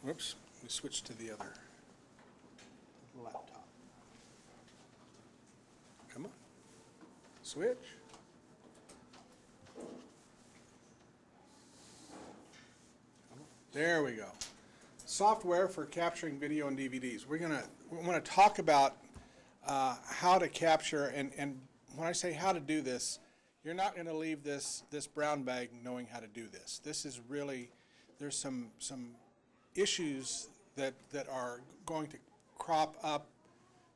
Whoops, we switched to the other laptop. Come on. Switch. There we go. Software for capturing video and DVDs. We want to talk about how to capture, and when I say how to do this, you're not going to leave this brown bag knowing how to do this. This is really, there's some issues that are going to crop up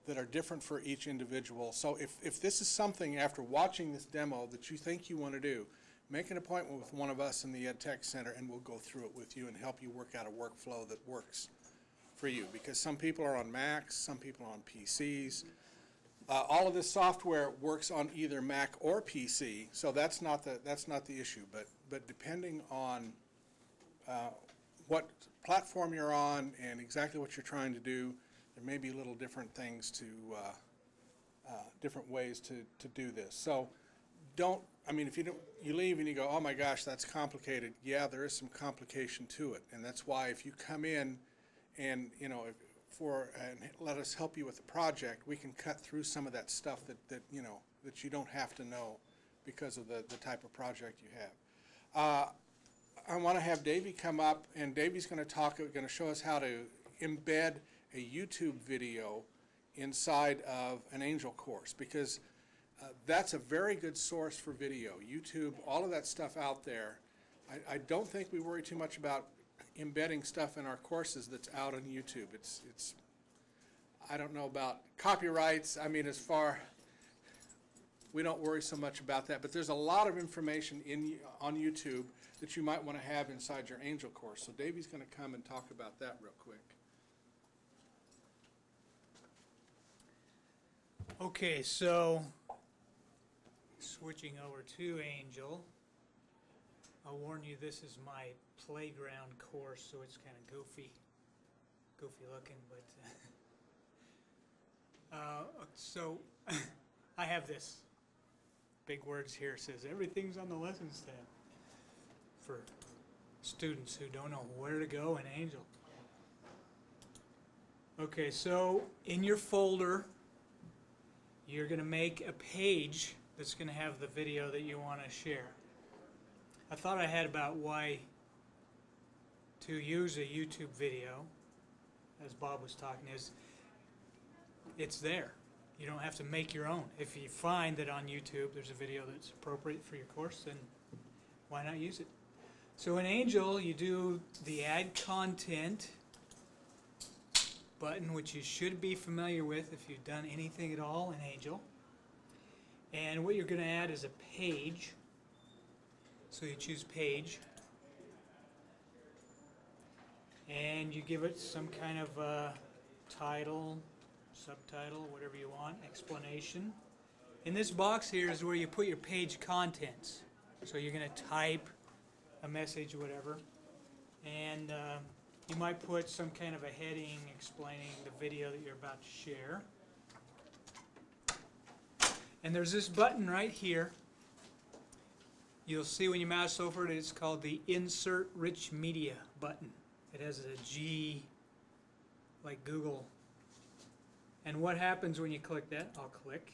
that are different for each individual. So if this is something after watching this demo that you think you want to do, make an appointment with one of us in the Ed Tech Center and we'll go through it with you and help you work out a workflow that works for you. Because some people are on Macs, some people are on PCs. All of this software works on either Mac or PC, so that's not the issue. But depending on what platform you're on and exactly what you're trying to do, there may be little different things to different ways to do this. So if you leave and you go, oh my gosh, that's complicated. Yeah, there is some complication to it, and that's why if you come in and and let us help you with the project, we can cut through some of that stuff that you don't have to know because of the type of project you have. I want to have Davey come up, and Davey's going to show us how to embed a YouTube video inside of an Angel course, because that's a very good source for video. YouTube, all of that stuff out there. I don't think we worry too much about embedding stuff in our courses that's out on YouTube. It's I don't know about copyrights. We don't worry so much about that, but there's a lot of information on YouTube that you might want to have inside your Angel course. So Davey's going to come and talk about that real quick. Okay, so switching over to Angel, I'll warn you, this is my playground course, so it's kind of goofy looking, but so I have this big words here. It says everything's on the lessons tab for students who don't know where to go in Angel. Okay, so in your folder you're going to make a page that's going to have the video that you want to share. I thought I had about why to use a YouTube video, as Bob was talking, is it's there. You don't have to make your own. If you find that on YouTube there's a video that's appropriate for your course, then why not use it? So in Angel, you do the Add Content button, which you should be familiar with if you've done anything at all in Angel. And what you're going to add is a page. So you choose Page. And you give it some kind of title, subtitle, whatever you want, explanation. In this box here is where you put your page contents. So you're going to type a message or whatever. And you might put some kind of a heading explaining the video that you're about to share. And there's this button right here. You'll see when you mouse over it, it's called the Insert Rich Media button. It has a G like Google. And what happens when you click that, I'll click,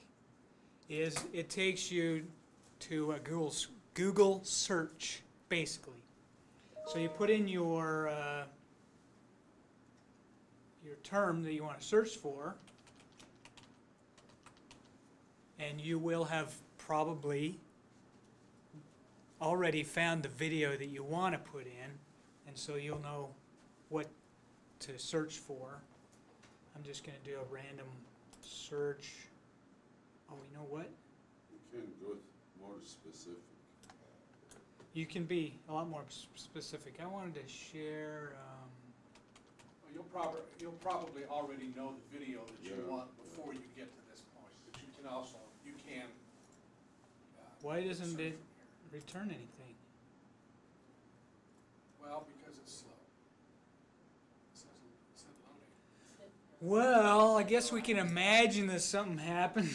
is it takes you to a Google search, basically. So you put in your term that you want to search for, and you will have probably already found the video that you want to put in, and so you'll know what to search for. I'm just going to do a random search. Oh, you know what? You can go more specific. You can be a lot more specific. I wanted to share. Well, you'll probably already know the video that you want before you get to this point, but you can. Why doesn't it return anything? Well, because it's slow. It said loading. Well, I guess we can imagine that something happened.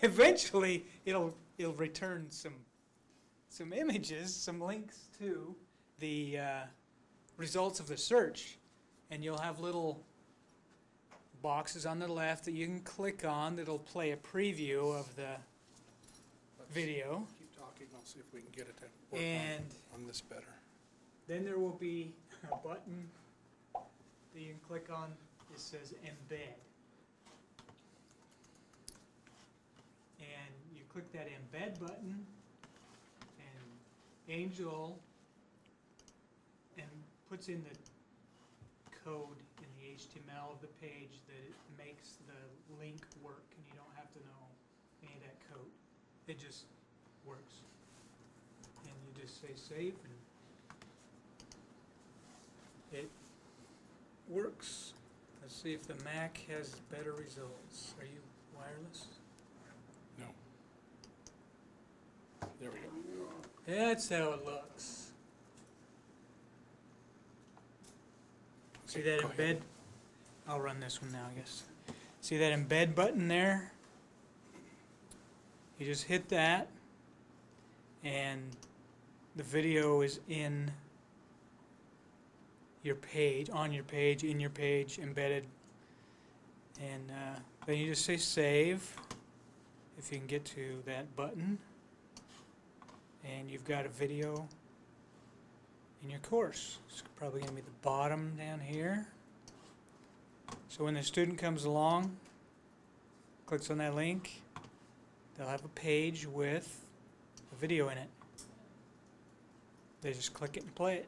Eventually, it'll return some images, some links to the results of the search, and you'll have little boxes on the left that you can click on that'll play a preview of the video. Keep talking, I'll see if we can get it to work And on this better. then there will be a button that you can click on. It says Embed. And you click that Embed button, and Angel puts in the code in the HTML of the page that it makes the link work, and you don't have to know any of that code. It just works. And you just say save, and it works. Let's see if the Mac has better results. Are you wireless? No. There we go. That's how it looks. See that Go ahead. embed? I'll run this one now, I guess. See that embed button there? You just hit that, and the video is in your page, on your page, in your page, embedded. And then you just say save, if you can get to that button. And you've got a video in your course. It's probably going to be the bottom down here. So when the student comes along, clicks on that link, they'll have a page with a video in it. They just click it and play it.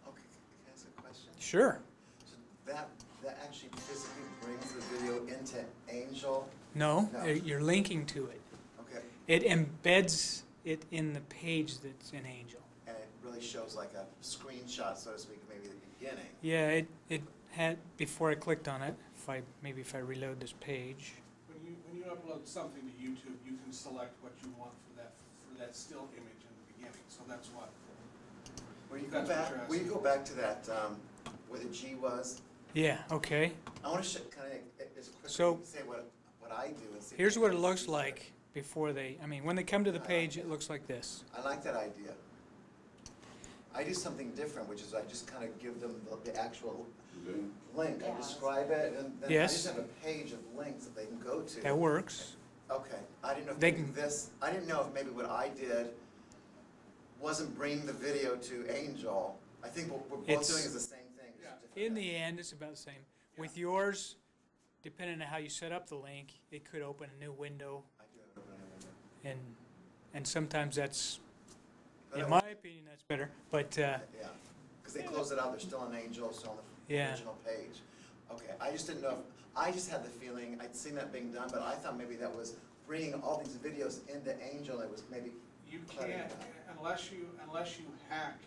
Okay, can I ask a question? Sure. So that actually physically brings the video into Angel? No, No. you're linking to it. Okay, It embeds it in the page that's in Angel. and it really shows like a screenshot, so to speak, maybe the beginning. Yeah, it had, before I clicked on it, if I reload this page. When you upload something to YouTube, you can select what you want for that still image in the beginning. So that's what. Will you go That's what back? you're Will you asking. go back to that where the G was? Yeah, okay. I want to kind of as quickly So- say what I do and see. if Here's you what it can looks see like before when they come to the page, it looks like this. I like that idea. I do something different, which is I just kind of give them the actual link. I describe it, and then I Yes. just have a page of links that they can go to. That works. Okay, I didn't know if They maybe can- I didn't know if maybe what I did wasn't bringing the video to Angel. I think what we're both It's- doing is the same thing. just Yeah. different In things. the end, it's about the same. With yours, depending on how you set up the link, it could open a new window, I do have it open in a window. and sometimes that's, But in I- my opinion, that's better. But Yeah, because they close it out, they're still on Angel, still on the Yeah. original page. Okay, I just didn't know, I just had the feeling, I'd seen that being done, but I thought maybe that was bringing all these videos into Angel, it was maybe, You Cutting can't, it out. unless you hack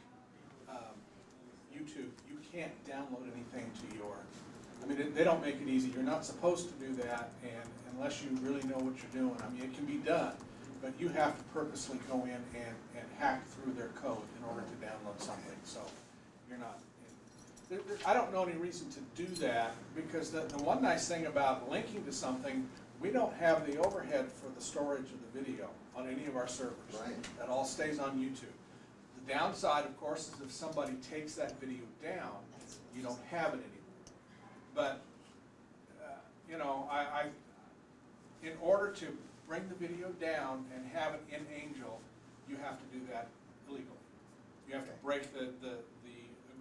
YouTube, you can't download anything to your, I mean, they don't make it easy. You're not supposed to do that, and unless you really know what you're doing. I mean, it can be done, but you have to purposely go in and hack through their code in order to download something, so you're not. I don't know any reason to do that, because the one nice thing about linking to something, we don't have the overhead for the storage of the video on any of our servers. Right. That all stays on YouTube. The downside, of course, is if somebody takes that video down, you don't have it anymore. But, you know, in order to bring the video down and have it in Angel, you have to do that illegally. You have to break the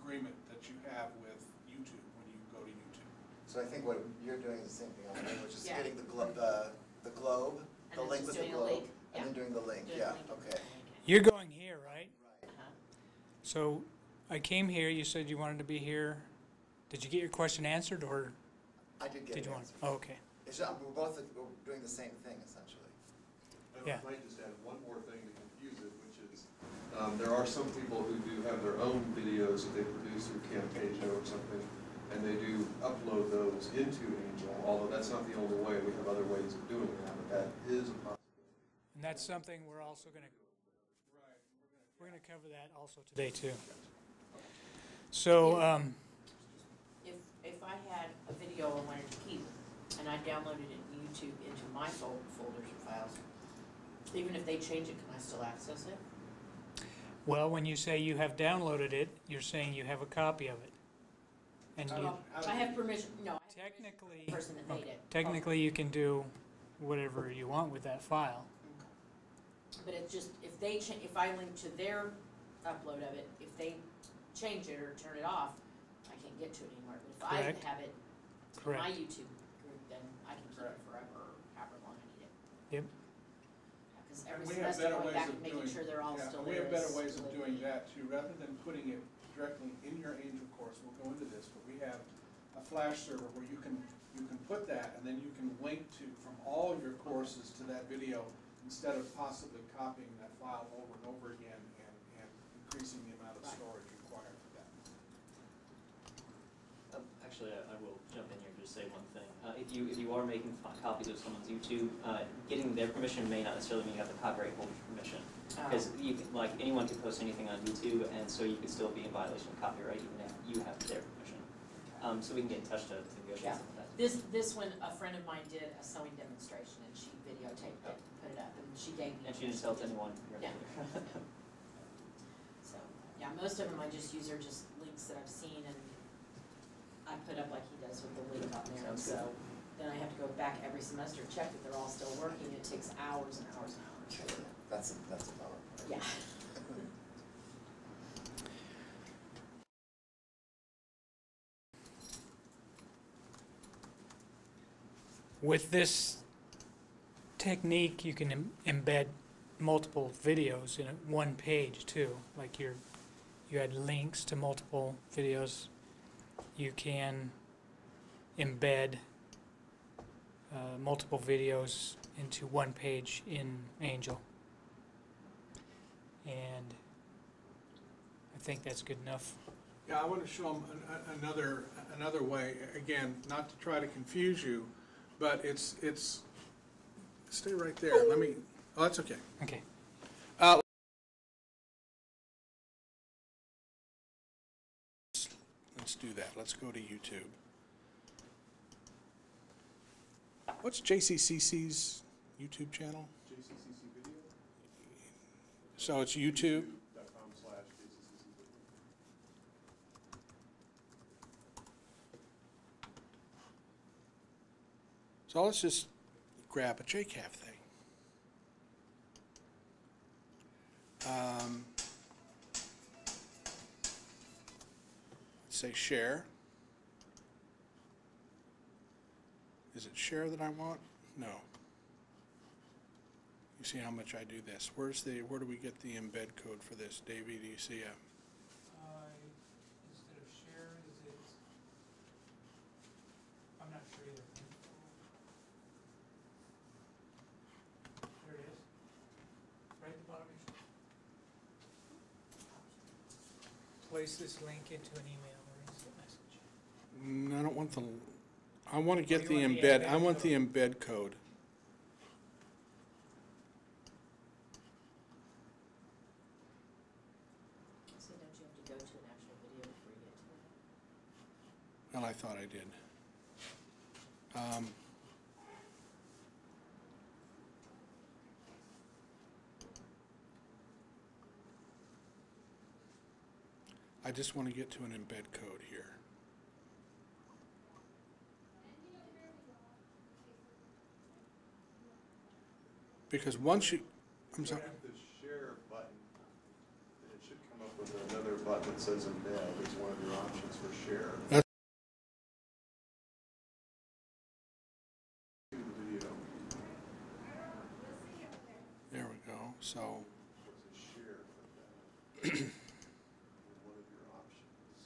agreement that you have with YouTube when you go to YouTube. so I think what you're doing is the same thing I'm doing, which is Yeah. getting the globe, And the then link just with the doing a globe, link, and then yeah. doing the link, Doing yeah, the link. okay. you're going here, right? Right. Uh-huh. So I came here, you said you wanted to be here. Did you get your question answered, or I did get did an you want? answer. Oh, okay. It's just, we're both doing the same thing essentially. Yeah. I might just add one more thing to confuse it, which is, there are some people who do have their own videos that they produce through Camtasia or something, and they do upload those into Angel, although that's not the only way. We have other ways of doing that, but that is a possibility. And that's something we're also going to cover that also today too. So If I had a video I wanted to keep, and I downloaded it in YouTube into my folders or files, even if they change it, can I still access it? Well, when you say you have downloaded it, you're saying you have a copy of it. And you, I have permission, no, I have technically, the person that made okay, it. technically you can do whatever you want with that file. But it's just, if they if I link to their upload of it, if they change it or turn it off, I can't get to it anymore. But if Correct. I have it in Correct. my YouTube group, then I can keep it forever, or however long I need it. Yep. Because every We have semester better going ways back of and making doing- sure they're all Yeah, still and we there. have better is ways of really- doing that too, rather than putting it directly in your Angel course. We'll go into this, but we have a flash server where you can put that, and then you can link to from all your courses to that video instead of possibly copying that file over and over again and increasing the amount of storage required for that. Actually, I will jump in here and just say one thing. If you are making copies of someone's YouTube, getting their permission may not necessarily mean you have the copyright holder's permission. Because you can, like, anyone can post anything on YouTube, and so you could still be in violation of copyright even if you have their permission. So we can get in touch to negotiate Yeah. some of that. This one, a friend of mine did a sewing demonstration, and she videotaped it, and put it up, and she gave me. And she didn't sell to anyone. Yeah. So, yeah, most of them I just use are just links that I've seen, and I put up like he does with the link on there, and Sounds good. so then I have to go back every semester, check that they're all still working, it takes hours and hours and hours. That's a power. Yeah. With this technique, you can embed multiple videos in one page too. Like you had links to multiple videos. You can embed multiple videos into one page in Angel. And I think that's good enough. Yeah, I want to show them another way, again, not to try to confuse you, but it's, stay right there, let me, oh, that's okay. Okay. Let's do that, let's go to YouTube. What's JCCC's YouTube channel? JCCC video? So it's YouTube? YouTube.com/JCCC video. So let's just grab a JCAF thing. Say share. Is it share that I want? No. You see how much I do this. Where do we get the embed code for this? Davey, do you see it? Instead of share, is it? I'm not sure either. There it is. Right at the bottom. Place this link into an email or instant message. I don't want the, I want to get you the want the embed, embed I want the code. embed code. So don't you have to go to an actual video before you get to that? Well, I thought I did. I just want to get to an embed code here. Because once you, I'm sorry. Hit the share button, and it should come up with another button that says embed as one of your options for share. That's To the video, There we go. So, what's a share for that? One of your options.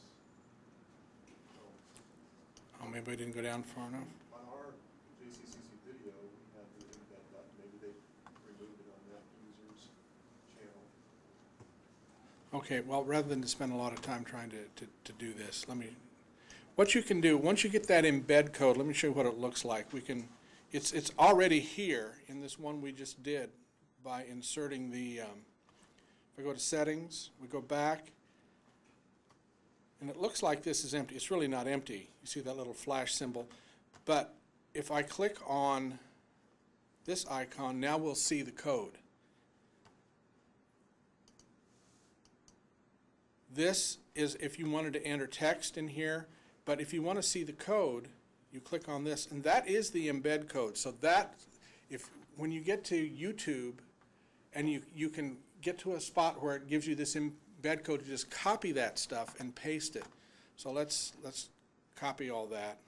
oh, maybe I didn't go down far enough. On our JCCC video, we have the embed button, maybe they removed it on that user's channel. Okay, well, rather than to spend a lot of time trying to do this, what you can do, once you get that embed code, let me show you what it looks like. We can, it's already here in this one we just did by inserting the, if I go to settings, we go back, and it looks like this is empty. It's really not empty. You see that little flash symbol. But if I click on this icon, now we'll see the code. This is if you wanted to enter text in here, but if you want to see the code, you click on this, and that is the embed code. So that, when you get to YouTube, and you can get to a spot where it gives you this embed code, you just copy that stuff and paste it. So let's copy all that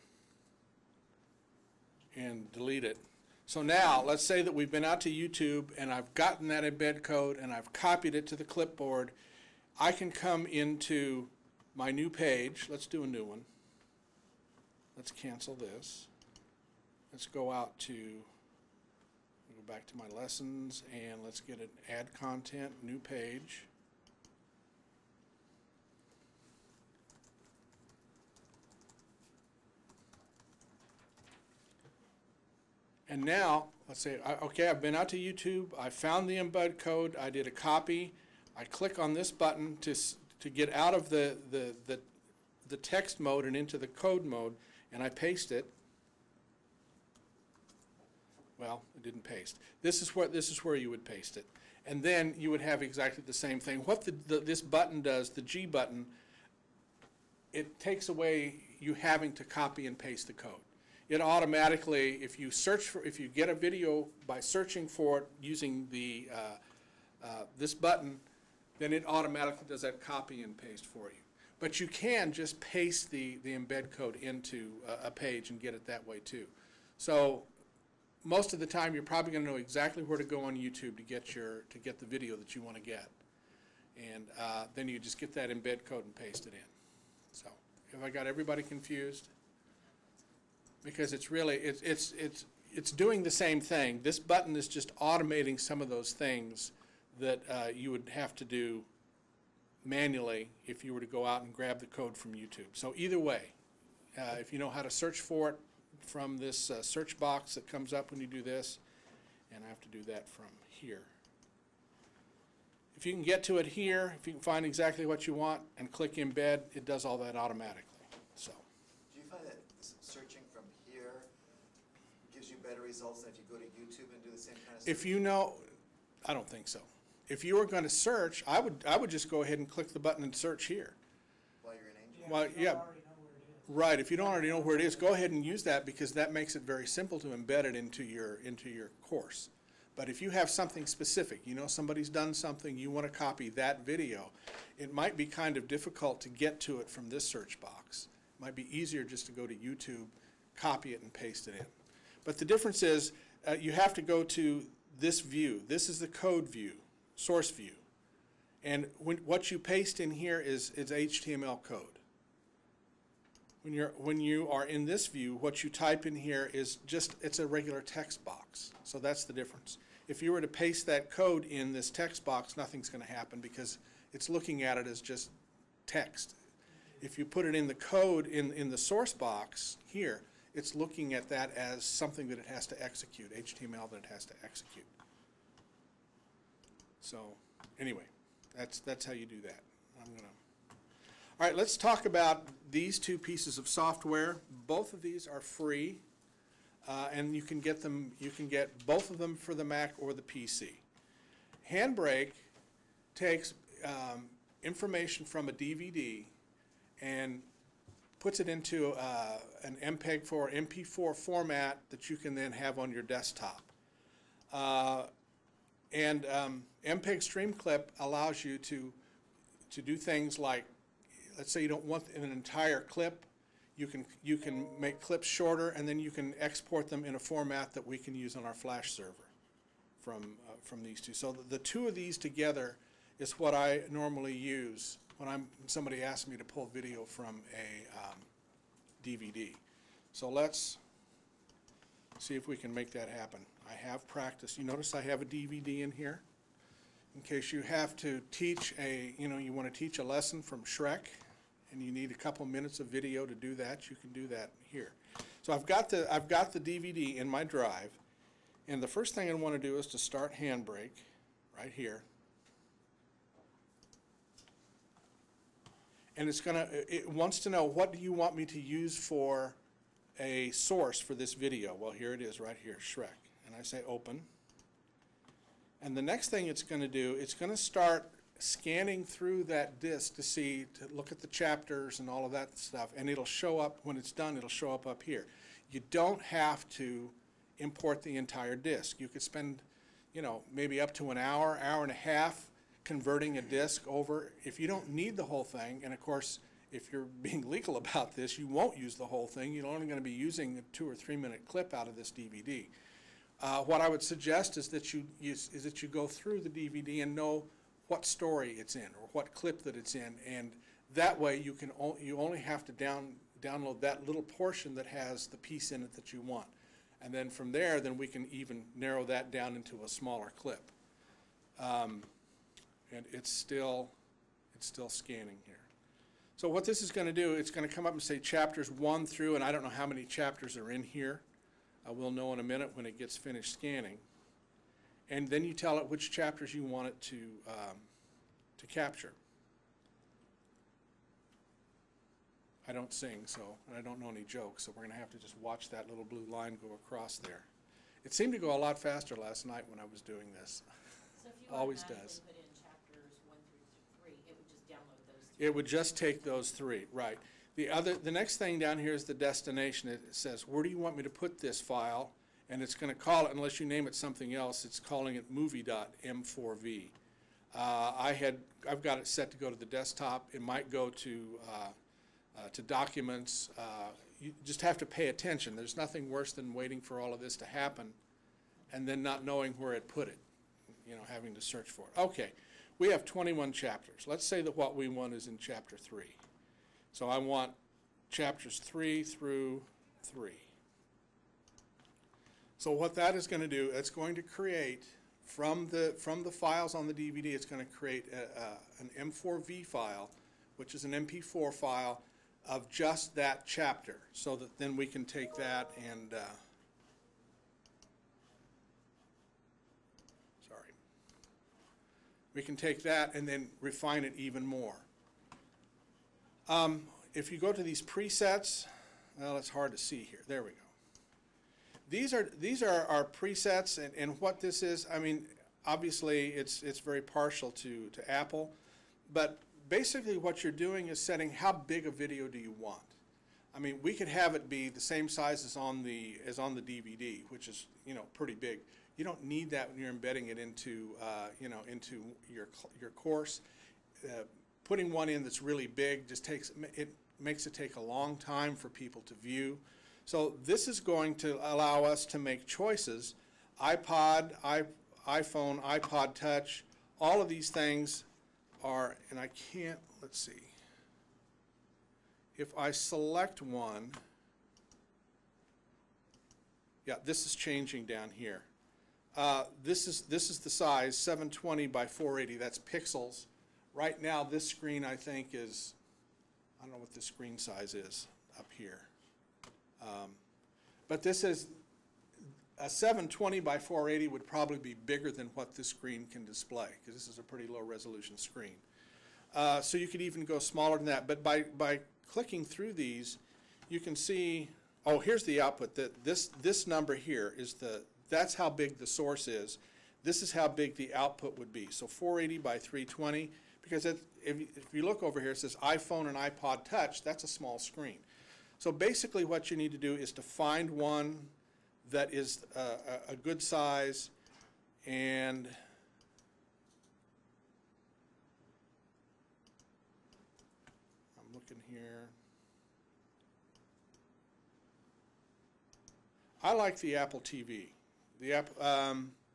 and delete it. So now, let's say that we've been out to YouTube and I've gotten that embed code and I've copied it to the clipboard. I can come into my new page. Let's do a new one. Let's cancel this. Let's go out to, go back to my lessons, and let's get an add content, new page. And now, let's say, okay, I've been out to YouTube, I found the embed code, I did a copy, I click on this button to get out of the text mode and into the code mode, and I paste it. Well, it didn't paste. This is where you would paste it. And then you would have exactly the same thing. What this button does, the G button, it takes away you having to copy and paste the code. It automatically, if you get a video by searching for it using the this button, then it automatically does that copy and paste for you. But you can just paste the embed code into a page and get it that way too. So most of the time, you're probably going to know exactly where to go on YouTube to get the video that you want to get, and then you just get that embed code and paste it in. So, have I got everybody confused? Because it's really it's doing the same thing. This button is just automating some of those things that you would have to do manually if you were to go out and grab the code from YouTube. So either way, if you know how to search for it from this search box that comes up when you do this, and I have to do that from here. If you can get to it here, if you can find exactly what you want and click embed, it does all that automatically. So. Do you find that searching from here gives you better results than if you go to YouTube and do the same kind of stuff? If you know, I don't think so. If you were going to search, I would just go ahead and click the button and search here. While you're in Angel? Well, yeah. Right. If you don't already know where it is, go ahead and use that, because that makes it very simple to embed it into your course. But if you have something specific, you know somebody's done something, you want to copy that video, it might be kind of difficult to get to it from this search box. It might be easier just to go to YouTube, copy it, and paste it in. But the difference is you have to go to this view. This is the code view, source view. And what you paste in here is HTML code. When you are in this view, what you type in here is it's a regular text box. So that's the difference. If you were to paste that code in this text box, nothing's going to happen because it's looking at it as just text. If you put it in the code in the source box here, it's looking at that as something that it has to execute, HTML that it has to execute. So anyway, that's how you do that. All right, let's talk about these two pieces of software. Both of these are free, and you can get them. You can get both of them for the Mac or the PC. Handbrake takes information from a DVD and puts it into an MPEG or MP4 format that you can then have on your desktop. MPEG Stream Clip allows you to do things like, let's say you don't want an entire clip, you can make clips shorter, and then you can export them in a format that we can use on our Flash server from these two. So the two of these together is what I normally use when somebody asks me to pull video from a DVD. So let's see if we can make that happen. I have practiced. You notice I have a DVD in here in case you have to teach you want to teach a lesson from Shrek, and you need a couple minutes of video to do that. You can do that here. So I've got the DVD in my drive, and the first thing I want to do is to start Handbrake right here. And it wants to know, what do you want me to use for a source for this video? Well, here it is right here, Shrek. And I say open. And the next thing it's going to do, it's going to start scanning through that disk to look at the chapters and all of that stuff, and it'll show up, when it's done, it'll show up here. You don't have to import the entire disk. You could spend, maybe up to an hour, hour and a half converting a disk over. If you don't need the whole thing, and of course, if you're being legal about this, you won't use the whole thing. You're only going to be using a 2 or 3 minute clip out of this DVD. What I would suggest is that you go through the DVD and know what story it's in or what clip that it's in, and that way you only have to download that little portion that has the piece in it that you want, and then from there, we can even narrow that down into a smaller clip. And it's still scanning here. So what this is going to do, it's going to come up and say chapters 1 through, and I don't know how many chapters are in here. We'll know in a minute when it gets finished scanning. And then you tell it which chapters you want it to capture. I don't sing, and I don't know any jokes, so we're going to have to just watch that little blue line go across there. It seemed to go a lot faster last night when I was doing this. So if you Always automatically does. put in chapters 1 through 3, it would just download those 3. It would just take those 3, right. The next thing down here is the destination. It says, where do you want me to put this file? And it's going to call it, unless you name it something else, it's calling it movie.m4v. I've got it set to go to the desktop. It might go to documents. You just have to pay attention. There's nothing worse than waiting for all of this to happen and then not knowing where it put it, having to search for it. Okay, we have 21 chapters. Let's say that what we want is in chapter 3. So I want chapters 3 through 3. So what that is going to do, it's going to create, from the files on the DVD, it's going to create an M4V file, which is an MP4 file of just that chapter, so that then we can take that and, we can take that and then refine it even more. If you go to these presets, well, it's hard to see here. There we go. These are our presets, and what this is, I mean, obviously it's very partial to Apple, but basically what you're doing is setting how big a video do you want. I mean, we could have it be the same size as on the DVD, which is pretty big. You don't need that when you're embedding it into into your course. Putting one in that's really big just makes it take a long time for people to view. So this is going to allow us to make choices. iPod, iPhone, iPod Touch, all of these things are, and I can't, let's see. If I select one, yeah, this is changing down here. This is the size, 720 by 480, that's pixels. Right now this screen I think is, I don't know what the screen size is up here. But this is, a 720 by 480 would probably be bigger than what this screen can display, because this is a pretty low resolution screen. So you could even go smaller than that, but by clicking through these, you can see, oh, here's the output. This number here is that's how big the source is. This is how big the output would be. So 480 by 320, because if you look over here, it says iPhone and iPod Touch, that's a small screen. So basically what you need to do is to find one that is a good size, and I'm looking here. I like the Apple TV.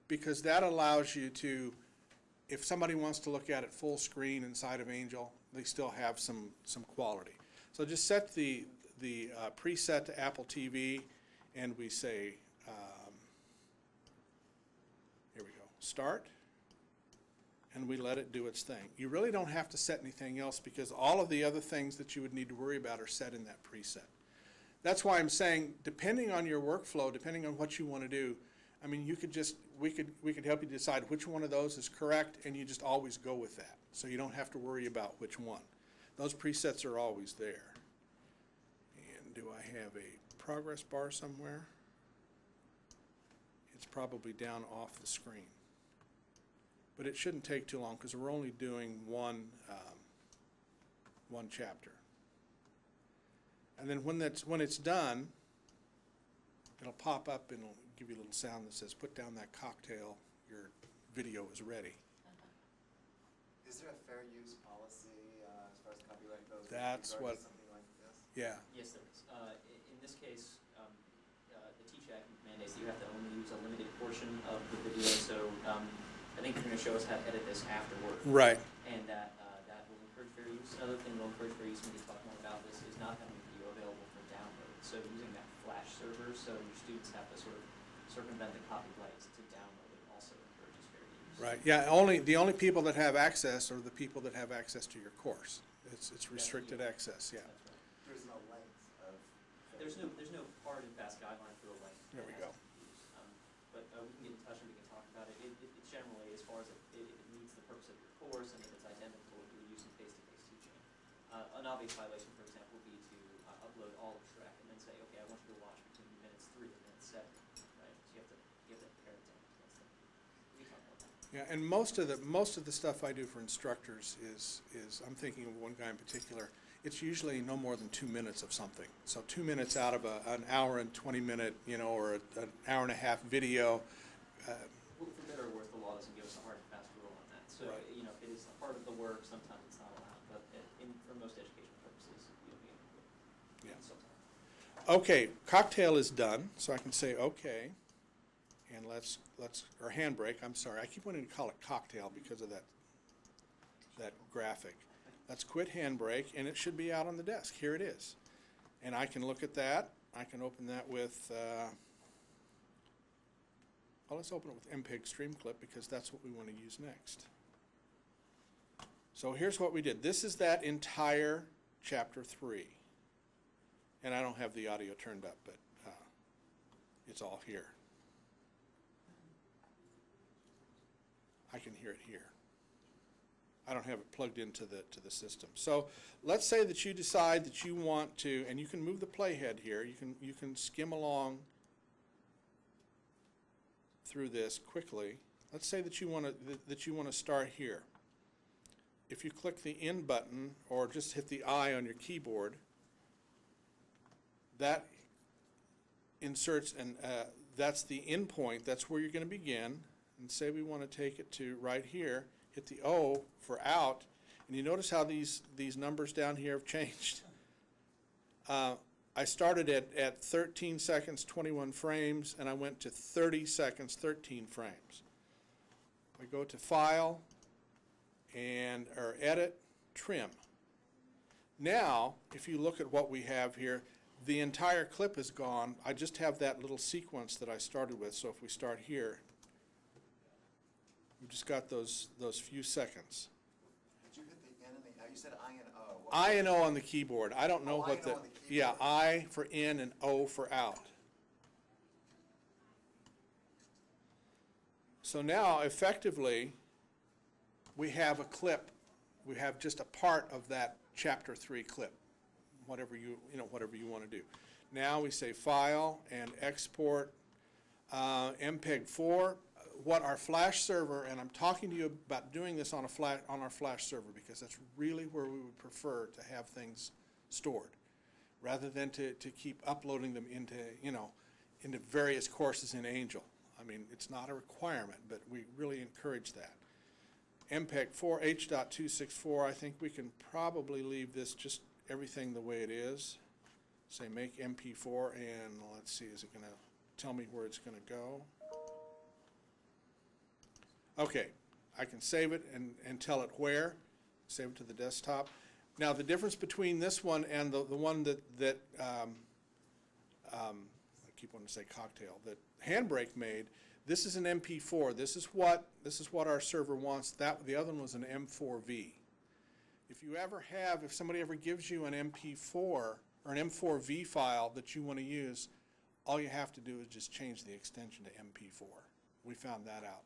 Because that allows you to, if somebody wants to look at it full screen inside of Angel, they still have some quality. So just set the preset to Apple TV, and we say, here we go, start, and we let it do its thing. You really don't have to set anything else, because all of the other things that you would need to worry about are set in that preset. That's why I'm saying, depending on your workflow, depending on what you want to do, I mean, you could just, we could help you decide which one of those is correct, and you just always go with that. So you don't have to worry about which one. Those presets are always there. And do I have a progress bar somewhere? It's probably down off the screen. but it shouldn't take too long because we're only doing one chapter. And then when it's done, it'll pop up and it'll give you a little sound that says, "Put down that cocktail. Your video is ready." Is there a fair use policy as far as copyright goes? That's with regard what- to something like this? Yeah. Yes, there is. In this case, the TCHAC mandates that you have to only use a limited portion of the video, so I think you're going to show us how to edit this afterward. Right. And that will encourage fair use. Another thing that will encourage fair use when we talk more about this is not having video available for download. So using that Flash server, so your students have to sort of circumvent the copyrights to download it, also encourages fair use. Right. Yeah. The only people that have access are the people that have access to your course. It's restricted access. Yeah. That's right. There's no length of. There's no hard and fast guideline for the length. There we that go. has to be used. But we can get in touch and we can talk about it. It generally, as far as if it meets the purpose of your course and if it's identical if you're using face-to-face teaching. An obvious violation, for example, would be to upload all of Shrek and then say, okay, I want you to watch between minutes 3 and minutes 7, right? So you have to pare it down. We can talk about that. Yeah. And most of the stuff I do for instructors is I'm thinking of one guy in particular. It's usually no more than 2 minutes of something. So 2 minutes out of an hour and 20-minute, or an hour and a half video. Well, for better or worse, the law doesn't give us a hard and fast rule on that. So, Right. if it is a part of the work, sometimes it's not allowed. But for most educational purposes, you'll be able to. Yeah. Sometimes. Okay, cocktail is done, so I can say okay, and let's or handbrake. I'm sorry, I keep wanting to call it cocktail because of that graphic. Let's quit handbrake, and it should be out on the desk. Here it is, and I can look at that. I can open that with. Well, let's open it with MPEG Streamclip because that's what we want to use next. So here's what we did. This is that entire chapter 3. And I don't have the audio turned up, but it's all here. I can hear it here. I don't have it plugged into the system. So let's say that you decide that you want to, and you can move the playhead here. You can skim along through this quickly. Let's say that you want to start here. If you click the End button or just hit the I on your keyboard, that inserts, and that's the end point. That's where you're going to begin. And say we want to take it to right here. Hit the O for out, and you notice how these numbers down here have changed. I started at 13 seconds, 21 frames, and I went to 30 seconds, 13 frames. I go to File, or Edit, Trim. Now, if you look at what we have here, the entire clip is gone. I just have that little sequence that I started with, so if we start here, we've just got those few seconds. Did you hit the N and the O? You said I and O. What I and O on the keyboard. I don't know I what and O on the keyboard. yeah, I for in and O for out. So now, effectively, we have a clip. We have just a part of that chapter 3 clip, whatever you want to do. Now we say File and Export, MPEG 4. What our Flash server, and I'm talking to you about doing this on our Flash server because that's really where we would prefer to have things stored, rather than to keep uploading them into various courses in Angel. I mean, it's not a requirement, but we really encourage that. MPEG 4, H.264, I think we can probably leave this just everything the way it is. Say make MP4, and let's see, is it going to tell me where it's going to go? Okay, I can save it and tell it where. Save it to the desktop. Now the difference between this one and the one that I keep wanting to say cocktail, that Handbrake made, this is an MP4. This is what our server wants. The other one was an M4V. If somebody ever gives you an MP4 or an M4V file that you want to use, all you have to do is just change the extension to MP4. We found that out.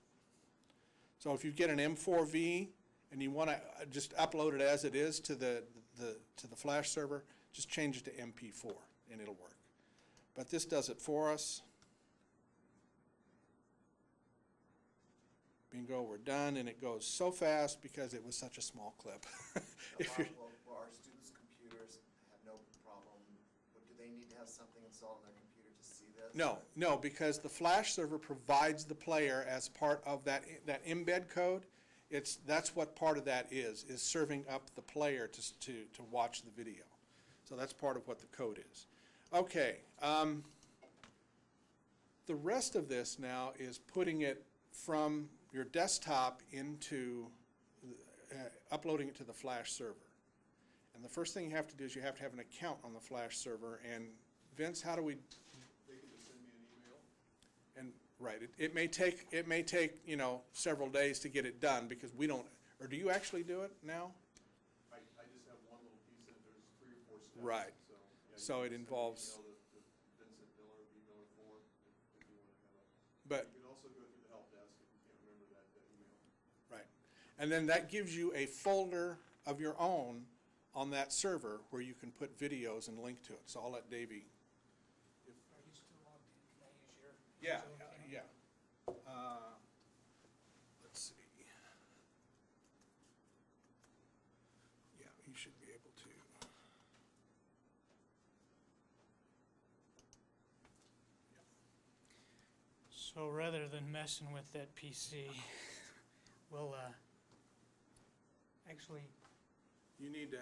So if you get an M4V and you want to just upload it as it is to the Flash server, just change it to MP4 and it'll work. But this does it for us. bingo, we're done, and it goes so fast because it was such a small clip. If you're, Will our students' computers have no problem? Do they need to have something installed on their computer to see this? no, because the Flash server provides the player as part of that embed code. That's what part of that is serving up the player to watch the video. So that's part of what the code is. Okay. The rest of this now is putting it from your desktop into uploading it to the Flash server. And the first thing you have to do is you have to have an account on the Flash server. And Vince, how do we? They can just send me an email. And right, it may take several days to get it done because we don't. Or do you actually do it now? I just have one little piece in it. There's 3 or 4 steps. Right. So, yeah, So you it can involves. send an email to Vincent Miller, B-Miller4, if you want to have a. But You can also go through the help desk if you can't remember that email. right, and then that gives you a folder of your own on that server where you can put videos and link to it. So I'll let Davey. Are you still logged in? Can I use your? Yeah, Zoom account? yeah. Let's see. Yeah, you should be able to. So rather than messing with that PC, we'll actually You need to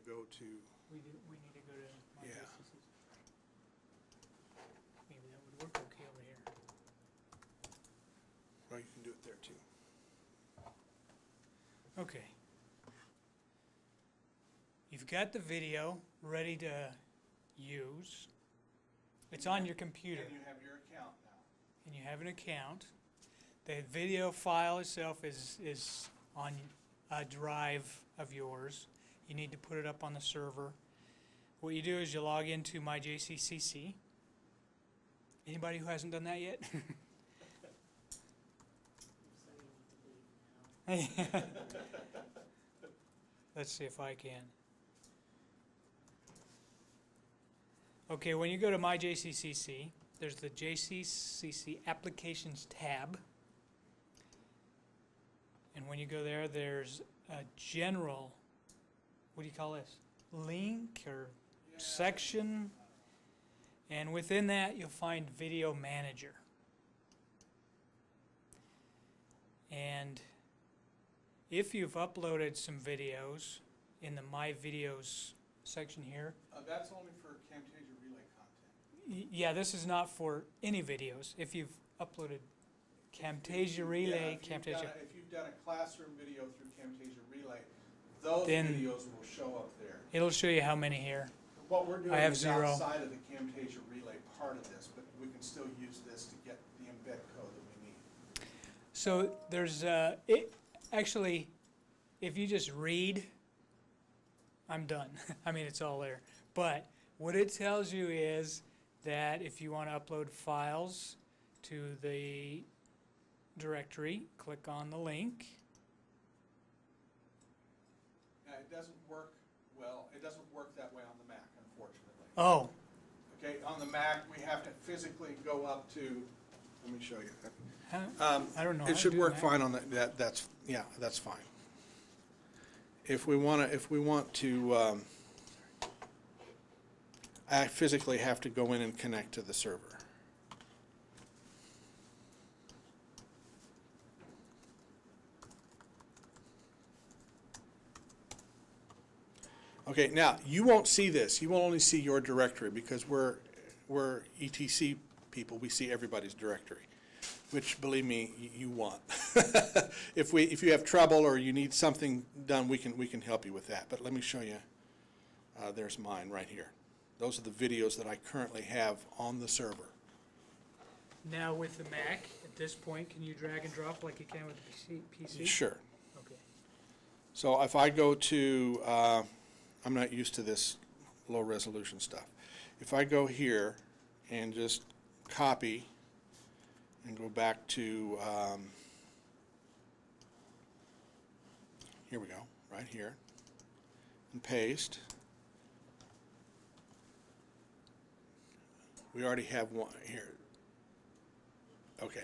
go to. we need to go to my Yeah. JCCC. Maybe that would work okay over here. Well, you can do it there too. Okay. You've got the video ready to use. It's on your computer. And you have your account now. And you have an account. The video file itself is on a drive of yours. You need to put it up on the server. What you do is you log into my JCCC. Anybody who hasn't done that yet? Let's see if I can. Okay, when you go to my JCCC, there's the JCCC Applications tab. And when you go there, there's a general, what do you call this? Link or section. And within that, you'll find Video Manager. And if you've uploaded some videos in the My Videos section here, That's only for Camtasia Relay content. yeah, this is not for any videos. If you've uploaded Camtasia Relay, Yeah, Camtasia, if you've done a classroom video through Camtasia Relay, those Then- videos will show up there. it'll show you how many here. What we're doing I have is 0. outside of the Camtasia Relay part of this, but we can still use this to get the embed code that we need. So there's, actually, if you just read, I'm done. I mean, it's all there. But what it tells you is that if you want to upload files to the directory, click on the link. It doesn't work well, it doesn't work that way on the Mac, unfortunately. Oh, Okay, on the Mac, we have to physically go up to, let me show you. I don't know. how It to should do work that. fine on that's fine. If we want to, I physically have to go in and connect to the server. Okay, now, you won't see this. You will only see your directory because we're ETC people. We see everybody's directory, which, believe me, you want. If you have trouble or you need something done, we can help you with that. But let me show you. There's mine right here. Those are the videos that I currently have on the server. Now with the Mac, at this point, can you drag and drop like you can with the PC? Sure. Okay. So if I go to, I'm not used to this low resolution stuff. If I go here and just copy and go back to, here we go, right here, and paste. We already have one here. Okay,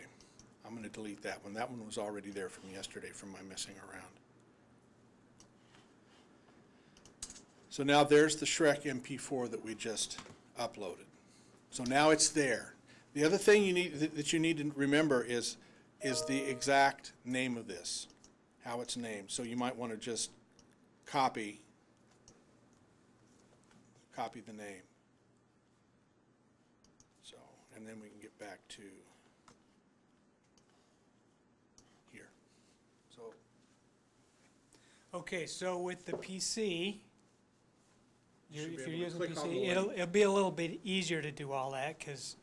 I'm I'm going to delete that one. That one was already there from yesterday from my messing around. So now there's the Shrek MP4 that we just uploaded. So now it's there. The other thing that you need to remember is the exact name of this, how it's named. So you might want to just copy the name. So, and then we can get back to here. So, Okay, so with the PC, should be if able you're to using click on the PC, it'll be a little bit easier to do all that, because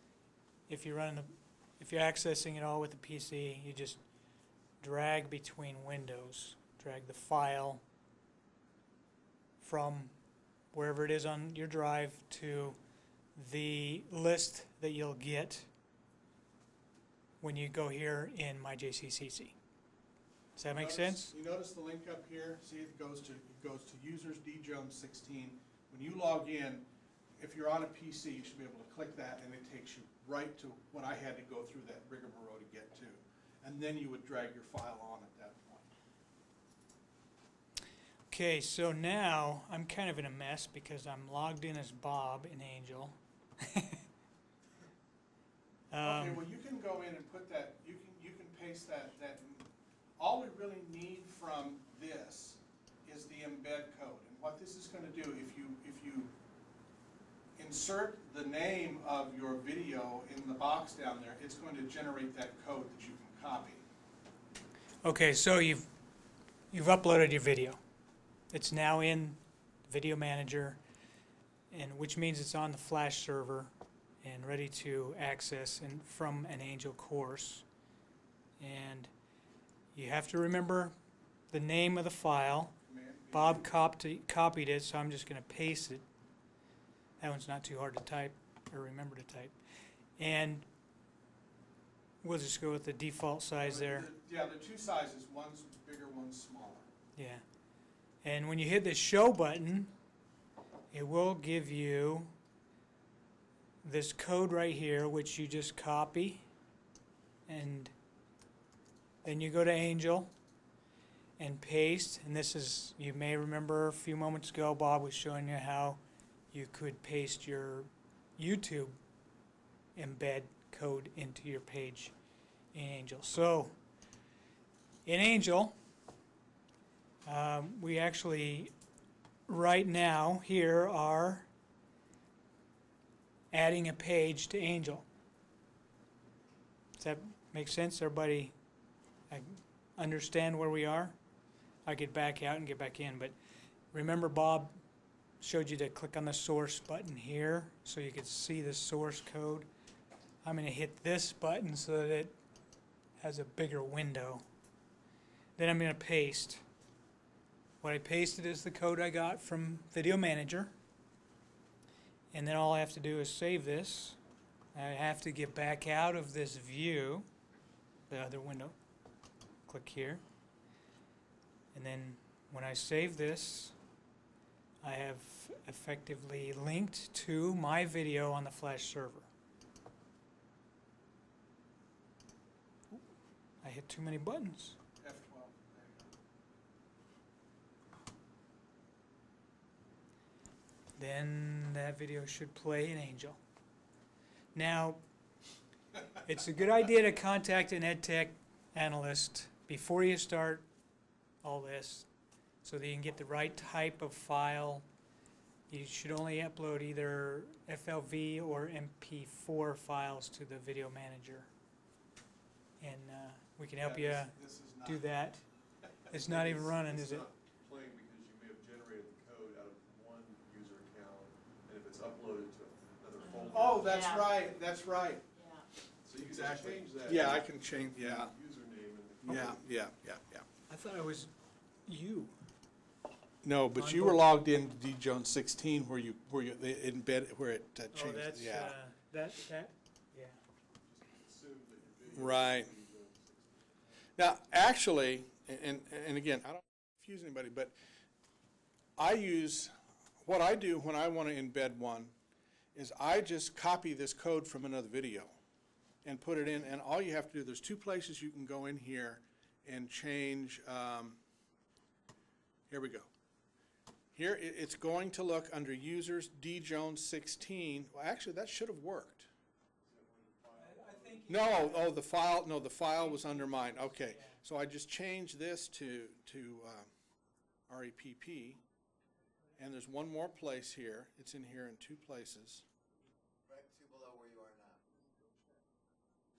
if you're accessing it all with the PC, you just drag between windows, drag the file from wherever it is on your drive to the list that you'll get when you go here in My JCCC. Does that make sense? You notice the link up here? See, it goes to users djones 16. When you log in, if you're on a PC, you should be able to click that, and it takes you right to what I had to go through that rigmarole to get to. And then you would drag your file on at that point. Okay, so now I'm kind of in a mess because I'm logged in as Bob in Angel. Okay, well, you can go in and put that, you can paste that. All we really need from this is the embed code. And what this is going to do, if you insert the name of your video in the box down there, it's going to generate that code that you can copy. Okay, so you've uploaded your video. It's now in Video Manager, and which means it's on the Flash server and ready to access and from an Angel course. And you have to remember the name of the file. Bob copied it, so I'm just going to paste it. That one's not too hard to type or remember to type. And we'll just go with the default size there. Yeah, the two sizes, one's bigger, one's smaller. Yeah. And when you hit the show button, it will give you this code right here, which you just copy. And then you go to Angel and paste. And this is, you may remember a few moments ago, Bob was showing you how you could paste your YouTube embed code into your page in Angel. So in Angel, we actually right now here are adding a page to Angel. Does that make sense? Everybody understand where we are? I could back out and get back in, but remember Bob showed you to click on the source button here so you could see the source code. I'm going to hit this button so that it has a bigger window. Then I'm going to paste. What I pasted is the code I got from Video Manager. And then all I have to do is save this. I have to get back out of this view, the other window. Click here. And then when I save this, I have effectively linked to my video on the Flash server. I hit too many buttons. F12. There you go. Then that video should play in Angel. Now, it's a good idea to contact an EdTech analyst before you start all this so that you can get the right type of file. You should only upload either FLV or MP4 files to the Video Manager. And we can help you This is not, do that. It's not even running, is it? It's not playing because you may have generated the code out of one user account, and if it's uploaded to another folder. Oh, that's Yeah. right. That's right. Yeah. So you can just Exactly. change that. Yeah, I can change. Yeah. Username and the Yeah. company. Yeah. I thought it was you. No, but On you were both. logged in to djones 16 where you they embed where it changed. Oh, that's yeah. that. Yeah. Assume that your video Right. is used. Now, actually, and again, I don't confuse anybody, but what I do when I want to embed one is I just copy this code from another video. and put it in, and all you have to do, there's two places you can go in here and change, here we go. Here, it's going to look under users, D Jones 16. Well, actually, that should have worked. I think No, oh, the file, no, the file was under mine. Okay, so I just changed this to REPP, and there's one more place here. It's in here in two places. Right, two below where you are now.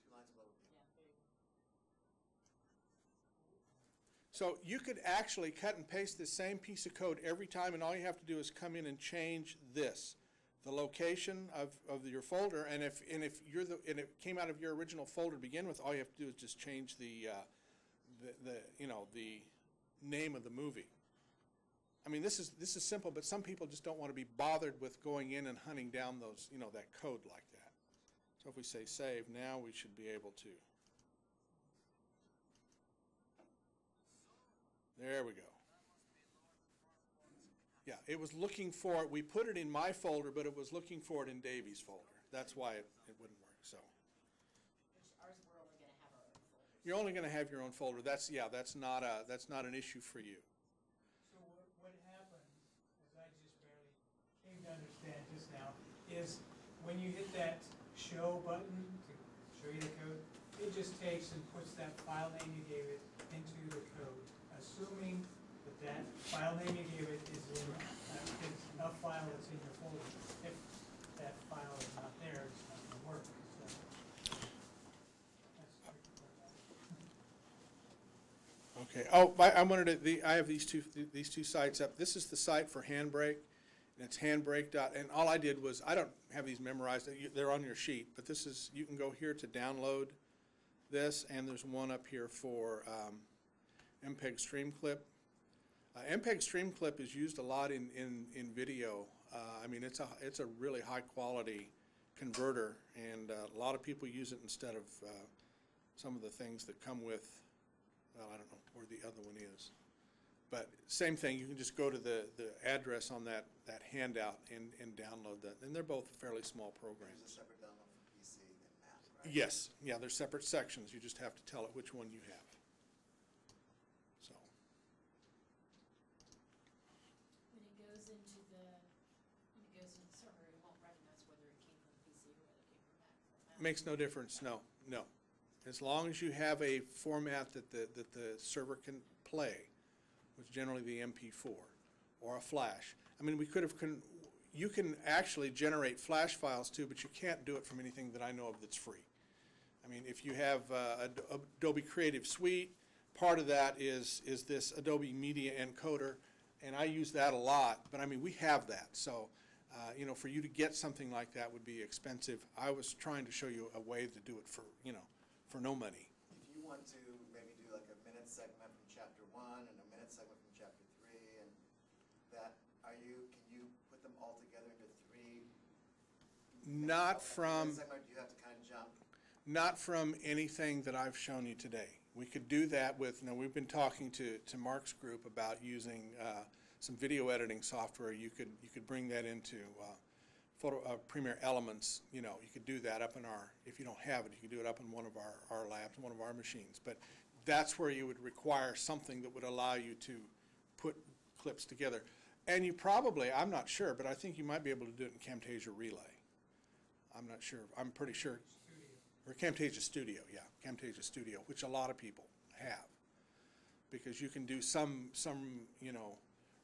2 lines below. So you could actually cut and paste the same piece of code every time, and all you have to do is come in and change this, the location of your folder, and if it came out of your original folder to begin with, all you have to do is just change the name of the movie. I mean, this is simple, but some people just don't want to be bothered with going in and hunting down those, that code like that. So if we say save, now we should be able to. There we go. Yeah, it was looking for it. We put it in my folder, but it was looking for it in Davy's folder. That's why it wouldn't work. So Ours, we're only gonna have our own folders. you're only going to have your own folder. That's not an issue for you. So what happens, as I just barely came to understand just now, is when you hit that show button to show you the code, it just takes and puts that file name you gave it into the code, assuming that file name you gave it is in a file that's in your folder. If that file is not there, it's not going to work. So that's the tricky part. Okay. Oh, I wanted to. I have these two sites up. This is the site for Handbrake, and it's Handbrake. And all I did was, I don't have these memorized. They're on your sheet, but this is, you can go here to download this, and there's one up here for MPEG Stream Clip. MPEG Stream Clip is used a lot in video. I mean, it's a really high quality converter, and a lot of people use it instead of some of the things that come with, well, I don't know where the other one is. But same thing, you can just go to the address on that handout and download that. And they're both fairly small There's a programs. separate download for PC and Mac, right? Yes, yeah, they're separate sections. You just have to tell it which one you have. So. When it goes into the server, it won't recognize whether it came from PC or whether it came from Mac. Makes no difference, no. As long as you have a format that the server can play, which is generally the MP4 or a flash. I mean, you can actually generate flash files too, but you can't do it from anything that I know of that's free. I mean, if you have Adobe Creative Suite, part of that is this Adobe Media Encoder, and I use that a lot, but I mean, we have that. So, for you to get something like that would be expensive. I was trying to show you a way to do it for no money. If you want to maybe do like a minute segment from chapter 1 and a minute segment from chapter 3, and that, can you put them all together into 3? Not from. Segment, do you have to kind of jump? Not from anything that I've shown you today. We could do that with, we've been talking to Mark's group about using some video editing software. You could bring that into Premiere Elements. You could do that up in if you don't have it, you could do it up in one of our labs, one of our machines. But that's where you would require something that would allow you to put clips together. And you probably, I'm not sure, but I think you might be able to do it in Camtasia Relay. I'm not sure. I'm pretty sure. Or Camtasia Studio, yeah, Camtasia Studio, which a lot of people have, because you can do some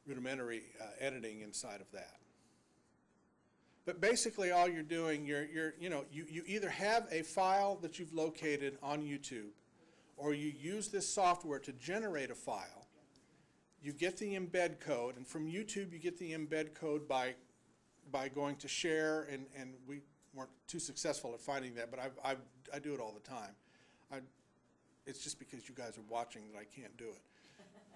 rudimentary editing inside of that. But basically, all you're doing, you either have a file that you've located on YouTube, or you use this software to generate a file. You get the embed code, and from YouTube you get the embed code by going to share, and we weren't too successful at finding that, but I do it all the time. It's just because you guys are watching that I can't do it.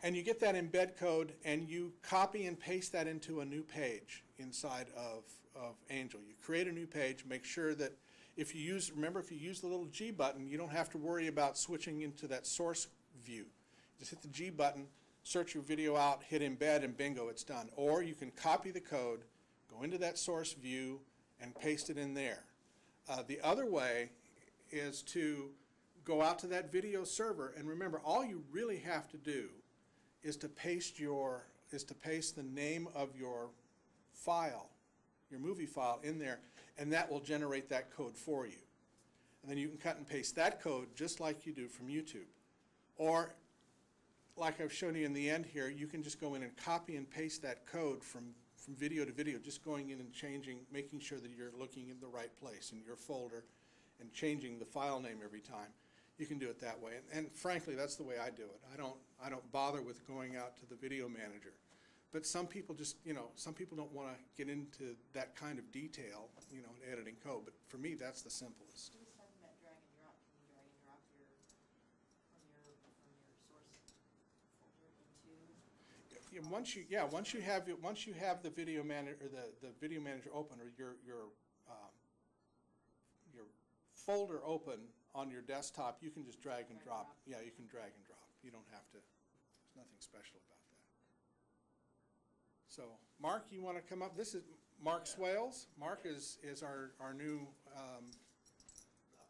And you get that embed code, and you copy and paste that into a new page inside of Angel. You create a new page, make sure that if you use the little G button, you don't have to worry about switching into that source view. Just hit the G button, search your video out, hit embed, and bingo, it's done. Or you can copy the code, go into that source view, and paste it in there. The other way is to go out to that video server, and remember, all you really have to do is to paste the name of your file, your movie file in there, and that will generate that code for you. And then you can cut and paste that code just like you do from YouTube. Or, like I've shown you in the end here, you can just go in and copy and paste that code from video to video, just going in and changing, making sure that you're looking in the right place in your folder and changing the file name every time. You can do it that way. And frankly, that's the way I do it. I don't bother with going out to the video manager. But some people just, some people don't want to get into that kind of detail, in editing code. But for me, that's the simplest. He was talking about drag and drop. Can you drag and drop from your source folder into? Yeah, once you have the video manager or the video manager open, or your folder open on your desktop, you can just drag and drop. Yeah, you can drag and drop. You don't have to. There's nothing special about that. So, Mark, you want to come up? This is Mark Swales. Mark is our new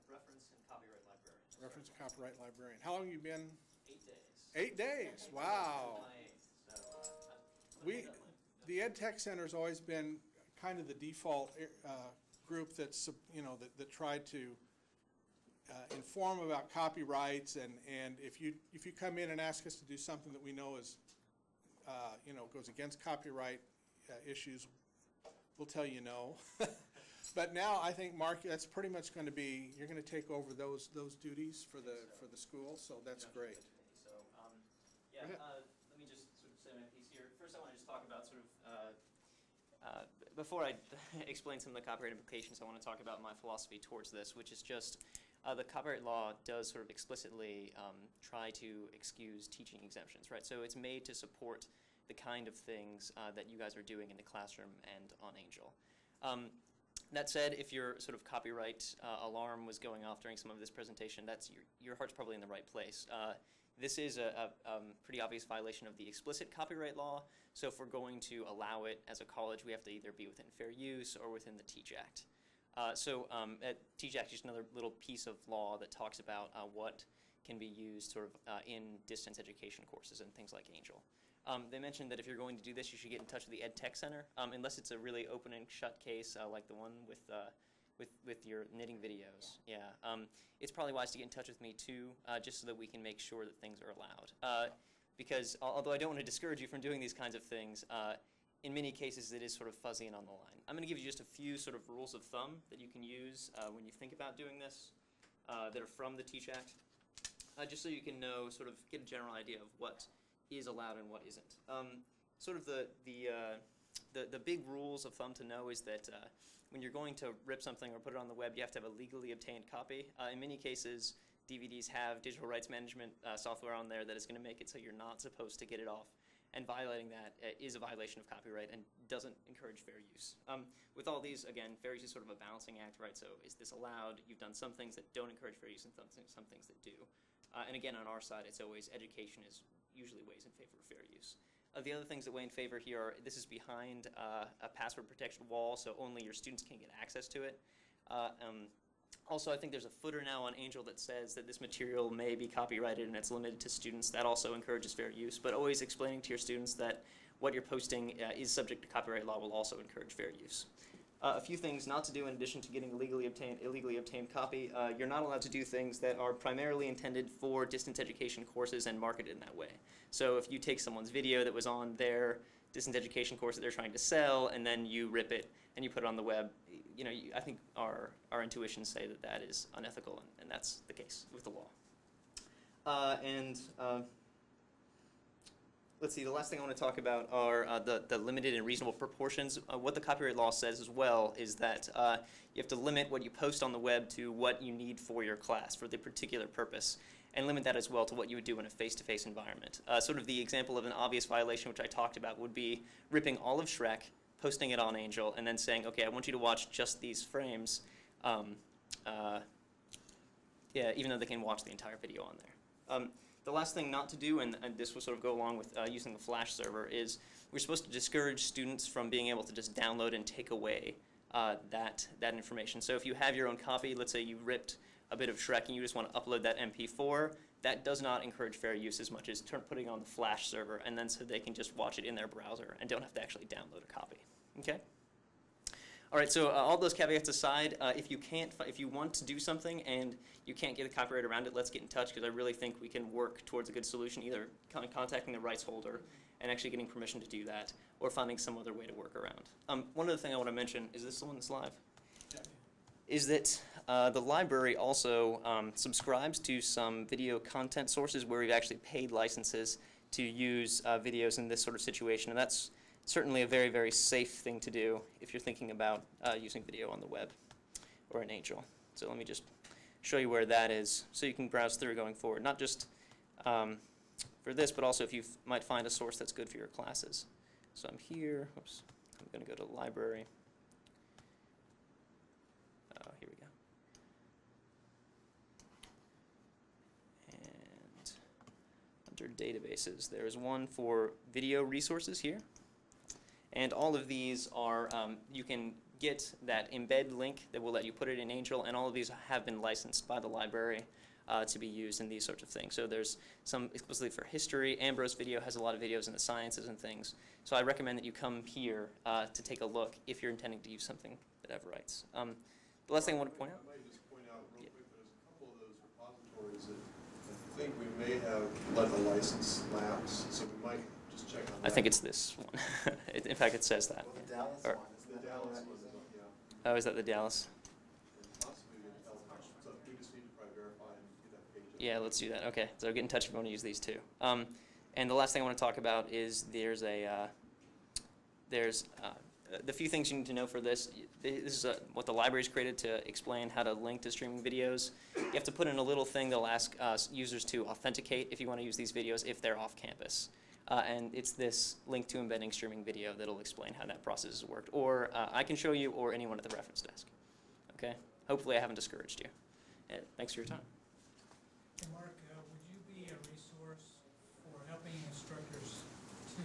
Reference and copyright librarian. reference and copyright librarian. How long have you been? 8 days. 8 days. Wow. The Ed Tech Center's always been kind of the default group that's that tried to inform about copyrights, and if you come in and ask us to do something that we know is goes against copyright issues, we'll tell you no. But now I think, Mark, that's pretty much going to be, you're going to take over those duties for the school, so that's great. So let me just sort of say my piece here. First, I want to just talk about before I explain some of the copyright implications, I want to talk about my philosophy towards this, which is just the copyright law does sort of explicitly try to excuse teaching exemptions, right? So it's made to support the kind of things that you guys are doing in the classroom and on Angel. That said, if your sort of copyright alarm was going off during some of this presentation, that's your heart's probably in the right place. This is a pretty obvious violation of the explicit copyright law, so if we're going to allow it as a college, we have to either be within fair use or within the TEACH Act. TEACH Act is just another little piece of law that talks about what can be used sort of in distance education courses and things like Angel. They mentioned that if you're going to do this, you should get in touch with the Ed Tech Center, unless it's a really open and shut case like the one with your knitting videos. Yeah, it's probably wise to get in touch with me too, just so that we can make sure that things are allowed. Because although I don't want to discourage you from doing these kinds of things, in many cases it is sort of fuzzy and on the line. I'm going to give you just a few sort of rules of thumb that you can use when you think about doing this that are from the TEACH Act, just so you can know, sort of get a general idea of what is allowed and what isn't. Sort of the big rules of thumb to know is that when you're going to rip something or put it on the web, you have to have a legally obtained copy. In many cases, DVDs have digital rights management software on there that is going to make it so you're not supposed to get it off. And violating that is a violation of copyright and doesn't encourage fair use. With all these, again, fair use is sort of a balancing act, right? So is this allowed? You've done some things that don't encourage fair use and some things that do. And again, on our side, it's always education is usually weighs in favor of fair use. The other things that weigh in favor here are this is behind a password protection wall, so only your students can get access to it. Also, I think there's a footer now on Angel that says that this material may be copyrighted and it's limited to students. That also encourages fair use, but always explaining to your students that what you're posting is subject to copyright law will also encourage fair use. A few things not to do in addition to getting a illegally obtained copy. You're not allowed to do things that are primarily intended for distance education courses and marketed in that way. So if you take someone's video that was on their distance education course that they're trying to sell and then you rip it and you put it on the web, I think our intuitions say that that is unethical, and that's the case with the law. Let's see, the last thing I want to talk about are the limited and reasonable proportions. What the copyright law says as well is that you have to limit what you post on the web to what you need for your class, for the particular purpose, and limit that as well to what you would do in a face-to-face environment. Sort of the example of an obvious violation, which I talked about, would be ripping all of Shrek, posting it on Angel, and then saying, okay, I want you to watch just these frames, even though they can watch the entire video on there. The last thing not to do, and this will sort of go along with using the Flash server, is we're supposed to discourage students from being able to just download and take away that information. So if you have your own copy, let's say you ripped a bit of Shrek and you just want to upload that MP4, that does not encourage fair use as much as putting it on the Flash server, and then so they can just watch it in their browser and don't have to actually download a copy. Okay? All right, so all those caveats aside, if you want to do something and you can't get a copyright around it, let's get in touch, because I really think we can work towards a good solution, either contacting the rights holder and actually getting permission to do that, or finding some other way to work around. One other thing I want to mention, is this the one that's live? Yeah. Is that the library also subscribes to some video content sources where we've actually paid licenses to use videos in this sort of situation, and that's certainly a very, very safe thing to do if you're thinking about using video on the web or in Angel. So let me just show you where that is so you can browse through going forward, not just for this, but also if you might find a source that's good for your classes. So I'm here, oops, I'm going to go to library. Here we go. And under databases, there's one for video resources here. And all of these are, you can get that embed link that will let you put it in Angel, and all of these have been licensed by the library to be used in these sorts of things. So there's some explicitly for history. Ambrose Video has a lot of videos in the sciences and things. So I recommend that you come here to take a look if you're intending to use something that I've rights. The last thing I want to point out. I might just point out real quick, there's a couple of those repositories that I think we may have let the license lapse, so we might just check on that. I think it's this one. In fact, it says that. Well, the Dallas Or- one, is The that Dallas one, one, yeah. Oh, is that the Dallas? Possibly the Dallas. So we just need to probably verify and get that page up. Yeah, let's do that. Okay, so get in touch if you want to use these too. And the last thing I want to talk about is there's the few things you need to know for this. This is what the library's created to explain how to link to streaming videos. You have to put in a little thing that'll ask users to authenticate if you want to use these videos if they're off campus. And it's this link to embedding streaming video that'll explain how that process has worked. Or I can show you, or anyone at the reference desk. Okay? Hopefully I haven't discouraged you. Thanks for your time. Hey, Mark, would you be a resource for helping instructors to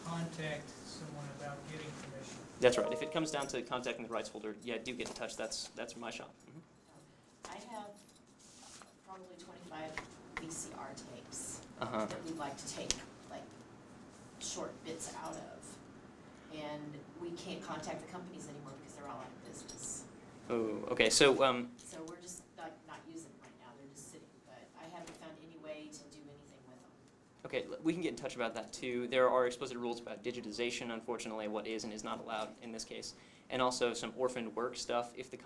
contact someone about getting permission? That's right. If it comes down to contacting the rights holder, yeah, do get in touch. That's my shop. I have probably 25 VCR tapes Uh-huh. that we'd like to take, like, short bits out of. And we can't contact the companies anymore because they're all out of business. Oh, okay. So, So we're just not using them right now, they're just sitting, but I haven't found any way to do anything with them. okay, we can get in touch about that too. There are explicit rules about digitization, unfortunately, what is and is not allowed in this case. And also some orphaned work stuff. If the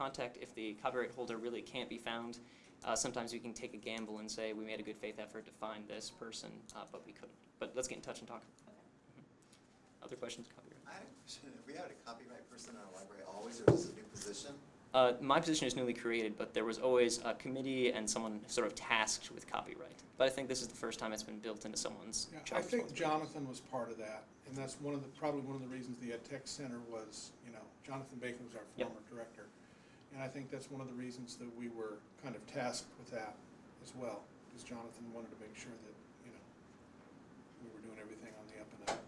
copyright holder really can't be found, sometimes we can take a gamble and say we made a good faith effort to find this person, but we couldn't. But let's get in touch and talk. Other questions? Copyright. I had a question. Have we had a copyright person in our library always, or is this a new position? My position is newly created, but there was always a committee and someone sort of tasked with copyright. But I think this is the first time it's been built into someone's Yeah, job I think responsibilities. Jonathan was part of that, and that's probably one of the reasons the Ed Tech Center was, Jonathan Bacon was our Yep. former director. And I think that's one of the reasons that we were kind of tasked with that as well, because Jonathan wanted to make sure that, we were doing everything on the up and up.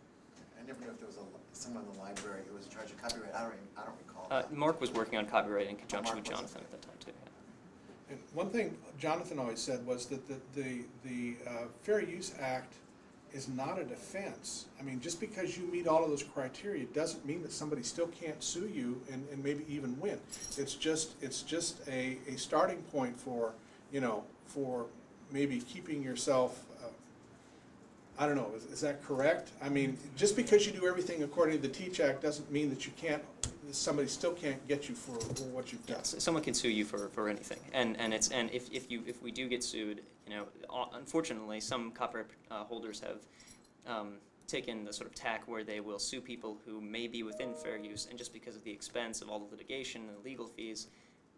I never knew if there was someone in the library who was in charge of copyright. I don't recall that. Mark was working on copyright in conjunction Mark with was. Jonathan at that time too. Yeah. And one thing Jonathan always said was that the Fair Use Act is not a defense. I mean, just because you meet all of those criteria doesn't mean that somebody still can't sue you and maybe even win. It's just a starting point for, for maybe keeping yourself, I don't know, is that correct? I mean, just because you do everything according to the Teach Act doesn't mean that you can't, somebody still can't get you for what you've done. Yes, someone can sue you for anything, and if we do get sued, unfortunately, some copyright holders have taken the sort of tack where they will sue people who may be within fair use, and just because of the expense of all the litigation and the legal fees,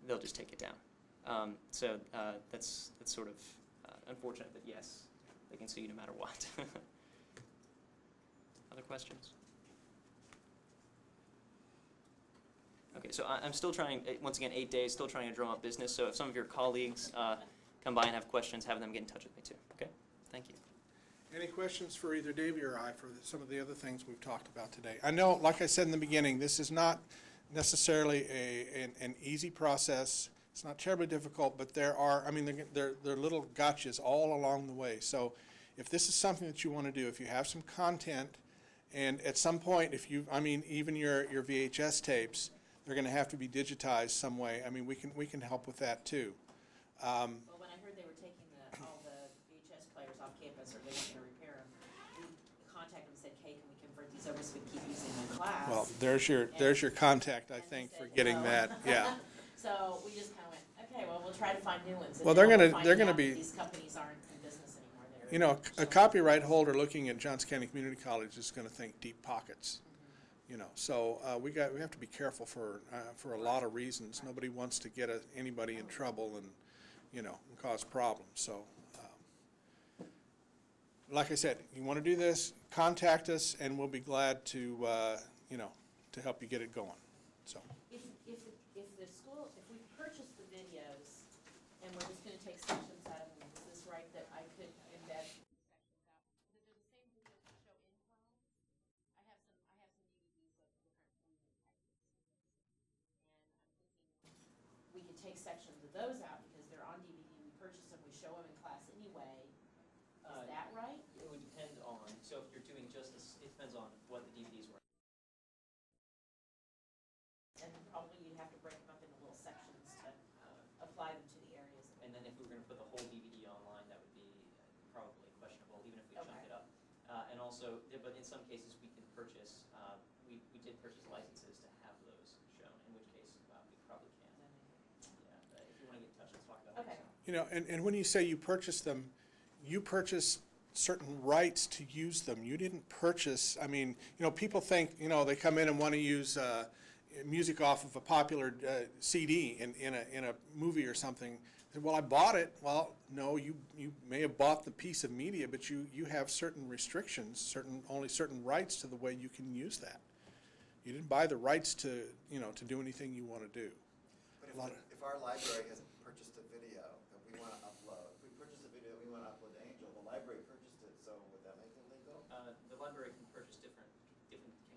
they'll just take it down. So that's sort of unfortunate, but yes, they can sue you no matter what. Other questions? Okay, so I'm still trying, once again, 8 days, still trying to drum up business. So if some of your colleagues come by and have questions, have them get in touch with me too. Okay? Thank you. Any questions for either Davey or I for some of the other things we've talked about today? I know, like I said in the beginning, this is not necessarily an easy process. It's not terribly difficult, but there are, I mean, there are little gotchas all along the way. So if this is something that you want to do, if you have some content, and at some point, if you, I mean, even your VHS tapes, they're going to have to be digitized some way. I mean, we can help with that too. Well, when I heard they were taking all the VHS players off campus, or they were gonna repair them, we contacted them and said, hey, can we convert these over so we can keep using them in class? Well, there's your contact, I think, for getting that. Yeah. So we just kinda went, okay, well, we'll try to find new ones. And Well, then they're we're gonna finding out be- that these companies aren't in business anymore. They're You know, a showing- copyright holder looking at Johnson County Community College is going to think deep pockets. You know, so we have to be careful for a lot of reasons. Nobody wants to get anybody in trouble and, you know, and cause problems. So, like I said, you want to do this, contact us, and we'll be glad to, you know, to help you get it going. So, If the school, if we purchase the videos and we're just gonna take sections out of them, is this right that I could embed sections out? Because if they're the same videos we show in class, I have some DVDs of different movie titles. And I'm thinking we could take sections of those out because they're on DVD, we purchase them, we show them in class anyway. Is that right? It would depend on, so if you're doing just this, it depends on what the DVDs were. And probably you'd have to break them up into little sections to apply them to the areas. And then if we were gonna put the whole DVD online, that would be probably questionable, even if we chunked Okay. it up. And also, but in some cases, we can purchase, we did purchase licenses to have those shown, in which case, we probably can. Yeah, but if you wanna get in touch, let's talk about Okay. those. you know, and when you say you purchase them, you purchase certain rights to use them. You didn't purchase, I mean, you know, people think, you know, they come in and want to use music off of a popular CD in a movie or something. Well, I bought it. Well, no, you may have bought the piece of media, but you have certain restrictions, only certain rights to the way you can use that. You didn't buy the rights to, you know, to do anything you want to do. But if our library has purchased a video that we want to upload, if we purchase a video that we want to upload to Angel, the library purchased it, so would that make it legal? The library can purchase can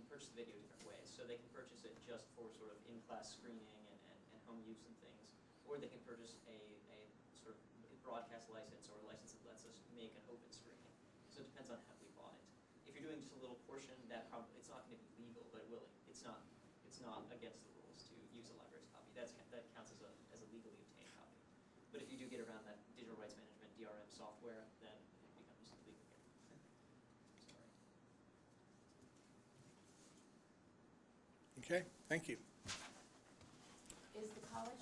purchase the video different ways. So they can purchase it just for sort of in-class screening and home use and things, or they can purchase a sort of broadcast license or a license that lets us make an open screening. So it depends on how we bought it. If you're doing just a little portion, that probably, it's not going to be legal, but it will. It's not against the rules to use a library's copy. That counts as a legally obtained copy. But if you do get around that digital rights management DRM software, then it becomes legal again. Sorry. Okay, thank you. Is the college